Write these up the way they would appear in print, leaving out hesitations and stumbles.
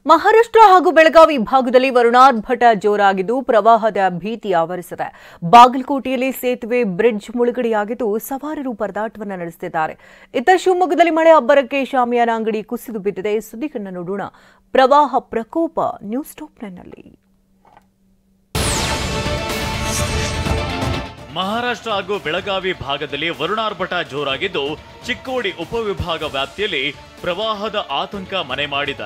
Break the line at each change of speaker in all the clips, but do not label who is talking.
ಮಹಾರಾಷ್ಟ್ರ ಹಾಗೂ ಬೆಳಗಾವಿ ಭಾಗದಲ್ಲಿ ವರುಣಾರ್ಭಟ ಜೋರಾಗಿದ್ದು ಪ್ರವಾಹದ ಭೀತಿ ಆವರಿಸಿದೆ. ಬಾಗಲಕೋಟೆಯಲ್ಲಿ ಸೇತುವೆ ಬ್ರಿಡ್ಜ್ ಮುಳುಗಡೆಯಾಗಿದ್ದು ಸವಾರರು ಪರದಾಟವನ್ನು ನಡೆಸುತ್ತಿದ್ದಾರೆ. ಇತ್ತ ಶಿವಮೊಗ್ಗದಲ್ಲಿ ಮಳೆ ಅಬ್ಬರಕ್ಕೆ ಶಾಮಿಯಾನ ಅಂಗಡಿ ಕುಸಿದು ಬಿದ್ದಿದೆ. ಸುದ್ದಿಗಳನ್ನು ನೋಡೋಣ. ಪ್ರವಾಹ ಪ್ರಕೋಪ ನ್ಯೂಸ್ ಟಾಪ್ನಲ್ಲಿ.
ಮಹಾರಾಷ್ಟ್ರ ಹಾಗೂ ಬೆಳಗಾವಿ ಭಾಗದಲ್ಲಿ ವರುಣಾರ್ಭಟ ಜೋರಾಗಿದ್ದು ಚಿಕ್ಕೋಡಿ ಉಪವಿಭಾಗ ವ್ಯಾಪ್ತಿಯಲ್ಲಿ ಪ್ರವಾಹದ ಆತಂಕ ಮನೆ ಮಾಡಿದ.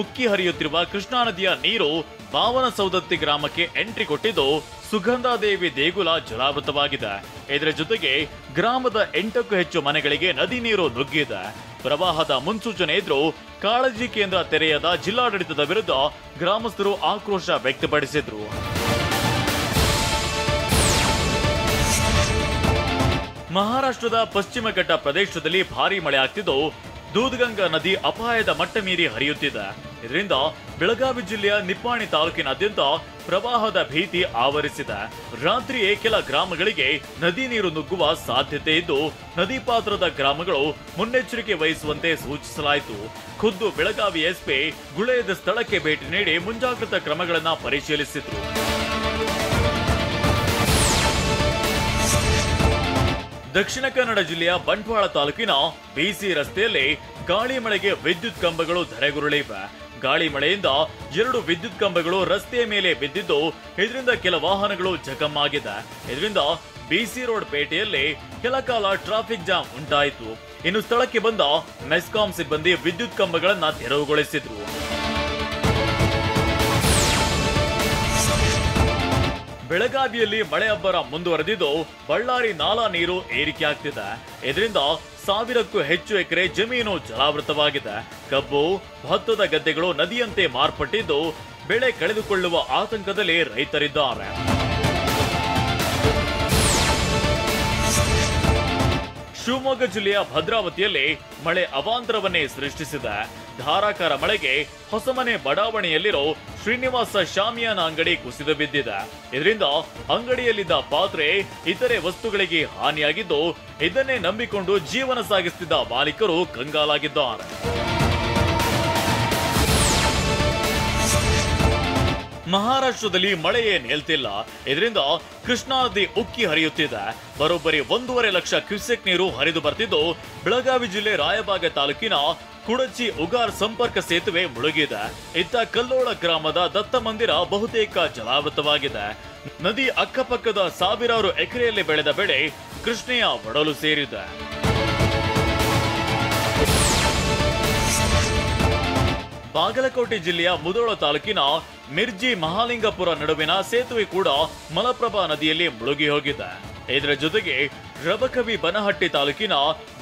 ಉಕ್ಕಿ ಹರಿಯುತ್ತಿರುವ ಕೃಷ್ಣಾ ನದಿಯ ನೀರು ಬಾವನಸೌದತ್ತಿ ಗ್ರಾಮಕ್ಕೆ ಎಂಟ್ರಿ ಕೊಟ್ಟಿದ್ದು ಸುಗಂಧಾದೇವಿ ದೇಗುಲ ಜಲಾವೃತವಾಗಿದೆ. ಇದರ ಜೊತೆಗೆ ಗ್ರಾಮದ 8ಕ್ಕೂ ಹೆಚ್ಚು ಮನೆಗಳಿಗೆ ನದಿ ನೀರು ನುಗ್ಗಿದೆ. ಪ್ರವಾಹದ ಮುನ್ಸೂಚನೆ ಇದ್ರೂ ಕಾಳಜಿ ಕೇಂದ್ರ ತೆರೆಯದ ಜಿಲ್ಲಾಡಳಿತದ ವಿರುದ್ಧ ಗ್ರಾಮಸ್ಥರು ಆಕ್ರೋಶ ವ್ಯಕ್ತಪಡಿಸಿದ್ರು. ಮಹಾರಾಷ್ಟ್ರದ ಪಶ್ಚಿಮ ಘಟ್ಟ ಪ್ರದೇಶದಲ್ಲಿ ಭಾರೀ ಮಳೆ ಆಗ್ತಿದ್ದು ದೂಧಗಂಗಾ ನದಿ ಅಪಾಯದ ಮಟ್ಟ ಮೀರಿ ಹರಿಯುತ್ತಿದೆ. ಇದರಿಂದ ಬೆಳಗಾವಿ ಜಿಲ್ಲೆಯ ನಿಪ್ಪಾಣಿ ತಾಲೂಕಿನಾದ್ಯಂತ ಪ್ರವಾಹದ ಭೀತಿ ಆವರಿಸಿದೆ. ರಾತ್ರಿಯೇ ಕೆಲ ಗ್ರಾಮಗಳಿಗೆ ನದಿ ನೀರು ನುಗ್ಗುವ ಸಾಧ್ಯತೆ ಇದ್ದು ನದಿ ಪಾತ್ರದ ಗ್ರಾಮಗಳು ಮುನ್ನೆಚ್ಚರಿಕೆ ವಹಿಸುವಂತೆ ಸೂಚಿಸಲಾಯಿತು. ಖುದ್ದು ಬೆಳಗಾವಿ ಎಸ್ಪಿ ಗುಳೇದ ಸ್ಥಳಕ್ಕೆ ಭೇಟಿ ನೀಡಿ ಮುಂಜಾಗ್ರತಾ ಕ್ರಮಗಳನ್ನು ಪರಿಶೀಲಿಸಿದ್ರು. ದಕ್ಷಿಣ ಕನ್ನಡ ಜಿಲ್ಲೆಯ ಬಂಟ್ವಾಳ ತಾಲೂಕಿನ ಬಿಸಿ ರಸ್ತೆಯಲ್ಲಿ ಗಾಳಿ ಮಳೆಗೆ ವಿದ್ಯುತ್ ಕಂಬಗಳು ಧರೆಗುರುಳಿವೆ. ಗಾಳಿ ಮಳೆಯಿಂದ 2 ವಿದ್ಯುತ್ ಕಂಬಗಳು ರಸ್ತೆಯ ಮೇಲೆ ಬಿದ್ದಿದ್ದು ಇದರಿಂದ ಕೆಲ ವಾಹನಗಳು ಜಖಮ್ಮಾಗಿದೆ. ಇದರಿಂದ ಬಿಸಿ ರೋಡ್ ಪೇಟೆಯಲ್ಲಿ ಕೆಲ ಕಾಲ ಟ್ರಾಫಿಕ್ ಜಾಮ್ ಉಂಟಾಯಿತು. ಇನ್ನು ಸ್ಥಳಕ್ಕೆ ಬಂದ ಮೆಸ್ಕಾಂ ಸಿಬ್ಬಂದಿ ವಿದ್ಯುತ್ ಕಂಬಗಳನ್ನ ತೆರವುಗೊಳಿಸಿದ್ರು. ಬೆಳಗಾವಿಯಲ್ಲಿ ಮಳೆ ಅಬ್ಬರ ಮುಂದುವರೆದಿದ್ದು ಬಳ್ಳಾರಿ ನಾಲಾ ನೀರು ಏರಿಕೆಯಾಗ್ತಿದೆ. ಇದರಿಂದ 1000ಕ್ಕೂ ಹೆಚ್ಚು ಎಕರೆ ಜಮೀನು ಜಲಾವೃತವಾಗಿದೆ. ಕಬ್ಬು, ಭತ್ತದ ಗದ್ದೆಗಳು ನದಿಯಂತೆ ಮಾರ್ಪಟ್ಟಿದ್ದು ಬೆಳೆ ಕಳೆದುಕೊಳ್ಳುವ ಆತಂಕದಲ್ಲಿ ರೈತರಿದ್ದಾರೆ. ಶಿವಮೊಗ್ಗ ಜಿಲ್ಲೆಯ ಭದ್ರಾವತಿಯಲ್ಲಿ ಮಳೆ ಅವಾಂತರವನ್ನೇ ಸೃಷ್ಟಿಸಿದೆ. ಧಾರಾಕಾರ ಮಳೆಗೆ ಹೊಸಮನೆ ಬಡಾವಣೆಯಲ್ಲಿರೋ ಶ್ರೀನಿವಾಸ ಶಾಮಿಯಾನ ಅಂಗಡಿ ಕುಸಿದು ಬಿದ್ದಿದೆ. ಇದರಿಂದ ಅಂಗಡಿಯಲ್ಲಿದ್ದ ಪಾತ್ರೆ, ಇತರೆ ವಸ್ತುಗಳಿಗೆ ಹಾನಿಯಾಗಿದ್ದು ಇದನ್ನೇ ನಂಬಿಕೊಂಡು ಜೀವನ ಸಾಗಿಸುತ್ತಿದ್ದ ಮಾಲೀಕರು ಕಂಗಾಲಾಗಿದ್ದಾರೆ. ಮಹಾರಾಷ್ಟ್ರದಲ್ಲಿ ಮಳೆಯೇ ನಿಲ್ತಿಲ್ಲ. ಇದರಿಂದ ಕೃಷ್ಣಾ ನದಿ ಉಕ್ಕಿ ಹರಿಯುತ್ತಿದೆ. ಬರೋಬ್ಬರಿ 1.5 ಲಕ್ಷ ಕ್ಯೂಸೆಕ್ ನೀರು ಹರಿದು ಬರ್ತಿದ್ದು ಬೆಳಗಾವಿ ಜಿಲ್ಲೆ ರಾಯಬಾಗ ತಾಲೂಕಿನ ಕುಡಚಿ ಉಗಾರ್ ಸಂಪರ್ಕ ಸೇತುವೆ ಮುಳುಗಿದೆ. ಇತ್ತ ಕಲ್ಲೋಳ ಗ್ರಾಮದ ದತ್ತ ಮಂದಿರ ಬಹುತೇಕ ಜಲಾವೃತವಾಗಿದೆ. ನದಿ ಅಕ್ಕಪಕ್ಕದ ಸಾವಿರಾರು ಎಕರೆಯಲ್ಲಿ ಬೆಳೆದ ಬೆಳೆ ಕೃಷ್ಣೆಯ ಒಡಲು ಸೇರಿದೆ. ಬಾಗಲಕೋಟೆ ಜಿಲ್ಲೆಯ ಮುಧೋಳ ತಾಲೂಕಿನ ಮಿರ್ಜಿ ಮಹಾಲಿಂಗಪುರ ನಡುವಿನ ಸೇತುವೆ ಕೂಡ ಮಲಪ್ರಭಾ ನದಿಯಲ್ಲಿ ಮುಳುಗಿ ಹೋಗಿದೆ. ಇದರ ಜೊತೆಗೆ ರಬಕವಿ ಬನಹಟ್ಟಿ ತಾಲೂಕಿನ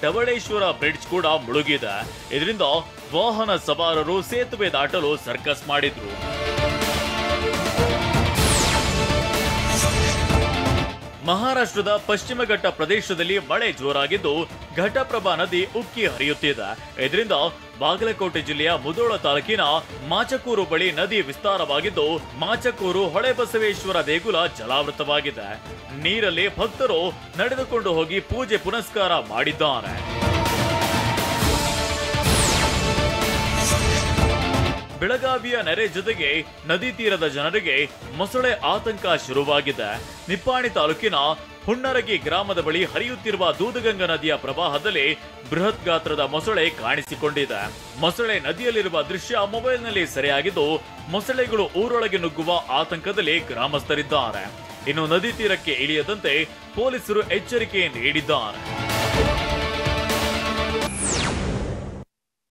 ಡವಳೇಶ್ವರ ಬ್ರಿಡ್ಜ್ ಕೂಡ ಮುಳುಗಿದೆ. ಇದರಿಂದ ವಾಹನ ಸವಾರರು ಸೇತುವೆ ದಾಟಲು ಸರ್ಕಸ್ ಮಾಡಿದ್ರು. ಮಹಾರಾಷ್ಟ್ರದ ಪಶ್ಚಿಮ ಘಟ್ಟ ಪ್ರದೇಶದಲ್ಲಿ ಮಳೆ ಜೋರಾಗಿದ್ದು ಘಟಪ್ರಭಾ ನದಿ ಉಕ್ಕಿ ಹರಿಯುತ್ತಿದೆ. ಇದರಿಂದ ಬಾಗಲಕೋಟೆ ಜಿಲ್ಲೆಯ ಮುಧೋಳ ತಾಲೂಕಿನ ಮಾಚಕೂರು ಬಳಿ ನದಿ ವಿಸ್ತಾರವಾಗಿದ್ದು ಮಾಚಕೂರು ಹೊಳೆಬಸವೇಶ್ವರ ದೇಗುಲ ಜಲಾವೃತವಾಗಿದೆ. ನೀರಲ್ಲಿ ಭಕ್ತರು ನಡೆದುಕೊಂಡು ಹೋಗಿ ಪೂಜೆ ಪುನಸ್ಕಾರ ಮಾಡಿದ್ದಾರೆ. ಬೆಳಗಾವಿಯ ನೆರೆ ಜೊತೆಗೆ ನದಿ ತೀರದ ಜನರಿಗೆ ಮೊಸಳೆ ಆತಂಕ ಶುರುವಾಗಿದೆ. ನಿಪ್ಪಾಣಿ ತಾಲೂಕಿನ ಹುಣ್ಣರಗಿ ಗ್ರಾಮದ ಬಳಿ ಹರಿಯುತ್ತಿರುವ ದೂಧಗಂಗಾ ನದಿಯ ಪ್ರವಾಹದಲ್ಲಿ ಬೃಹತ್ ಗಾತ್ರದ ಮೊಸಳೆ ಕಾಣಿಸಿಕೊಂಡಿದೆ. ಮೊಸಳೆ ನದಿಯಲ್ಲಿರುವ ದೃಶ್ಯ ಮೊಬೈಲ್ನಲ್ಲಿ ಸೆರೆಯಾಗಿದ್ದು ಮೊಸಳೆಗಳು ಊರೊಳಗೆ ನುಗ್ಗುವ ಆತಂಕದಲ್ಲಿ ಗ್ರಾಮಸ್ಥರಿದ್ದಾರೆ. ಇನ್ನು ನದಿ ತೀರಕ್ಕೆ ಇಳಿಯದಂತೆ ಪೊಲೀಸರು ಎಚ್ಚರಿಕೆ ನೀಡಿದ್ದಾರೆ.